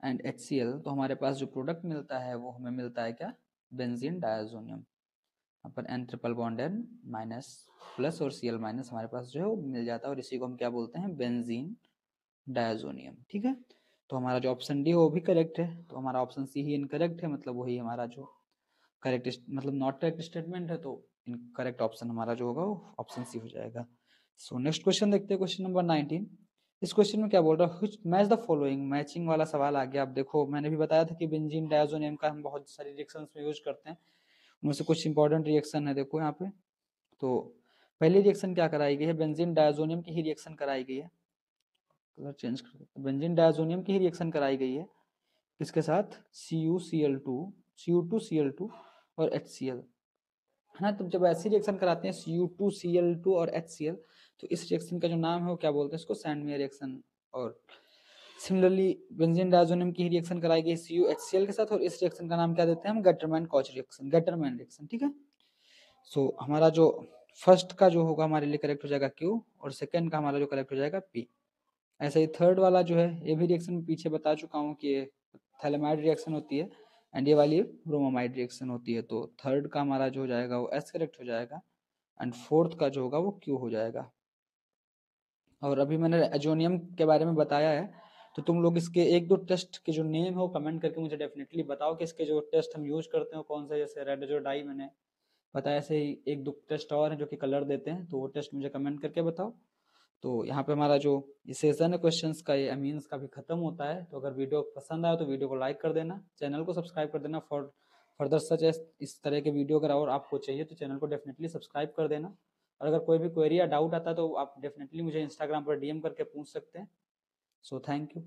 Speaker 1: एंड HCl, तो हमारे पास जो प्रोडक्ट मिलता है वो हमें मिलता है क्या, बेंजीन डायजोनियम, यहाँ पर N triple bond N minus plus और Cl माइनस हमारे पास जो है वो मिल जाता है, और इसी को हम क्या बोलते हैं, बेंजीन डायजोनियम। ठीक है, तो हमारा जो ऑप्शन डी है वो भी करेक्ट है, तो हमारा ऑप्शन सी ही इनकरेक्ट है, मतलब वही हमारा जो करेक्ट मतलब नॉट करेक्ट स्टेटमेंट है, तो इनकरेक्ट ऑप्शन हमारा जो होगा वो ऑप्शन सी हो जाएगा। सो नेक्स्ट क्वेश्चन देखते हैं, क्वेश्चन नंबर 19। इस क्वेश्चन में क्या बोल रहा है, मैच द फॉलोइंग, मैचिंग वाला सवाल आ गया। अब देखो मैंने भी बताया था कि बेंजीन डायजोनियम का हम बहुत सारी रिएक्शंस में यूज करते हैं, उनमें से कुछ इंपॉर्टेंट रिएक्शन है, देखो यहाँ पे। तो पहली रिएक्शन क्या कराई गई है, बेंजीन डायजोनियम की ही रिएक्शन कराई गई है, कलर चेंज कर देते हैं, बेंजीन डायजोनियम की ही रिएक्शन कराई गई है, किसके साथ, CuCl2 Cu2Cl2 और HCl, है ना। तो जब ऐसी रिएक्शन कराते हैं Cu2Cl2 और HCl, तो इस रिएक्शन का जो नाम है वो क्या बोलते हैं, इसको सैंडमेयर रिएक्शन। और सिमिलरली बेंजीन डायजोनियम की रिएक्शन कराई गई CuHCl के साथ, और इस रिएक्शन का नाम क्या देते हैं हम, गटरमैन कॉच रिएक्शन, गटरमैन रिएक्शन। ठीक है, सो हमारा जो फर्स्ट का जो होगा हमारे लिए करेक्ट हो जाएगा Q, और सेकंड का हमारा जो करेक्ट हो जाएगा P। ऐसे ही थर्ड वाला जो है ये भी रिएक्शन पीछे बता चुका हूँ कि ये थैलेमाइड रिएक्शन होती है, एंड ये वाली ब्रोमामाइड रिएक्शन होती है, तो थर्ड का हमारा जो हो जाएगा वो S करेक्ट हो जाएगा, एंड फोर्थ का जो होगा वो Q हो जाएगा। और अभी मैंने एजोनियम के बारे में बताया है, तो तुम लोग इसके एक दो टेस्ट के जो नेम है वो कमेंट करके मुझे डेफिनेटली बताओ कि इसके जो टेस्ट हम यूज करते हैं कौन सा, जैसे रेड जो डाई मैंने बताया, ऐसे ही एक दो टेस्ट और हैं जो कि कलर देते हैं, तो वो टेस्ट मुझे कमेंट करके बताओ। तो यहाँ पे हमारा जो सेशन है क्वेश्चंस का ये अमीन्स का भी खत्म होता है, तो अगर वीडियो पसंद आया तो वीडियो को लाइक कर देना, चैनल को सब्सक्राइब कर देना, फॉर फर्दर सच इस तरह के वीडियो अगर और आपको चाहिए तो चैनल को डेफिनेटली सब्सक्राइब कर देना। और अगर कोई भी क्वेरी या डाउट आता है तो आप डेफिनेटली मुझे इंस्टाग्राम पर DM करके पूछ सकते हैं। So thank you.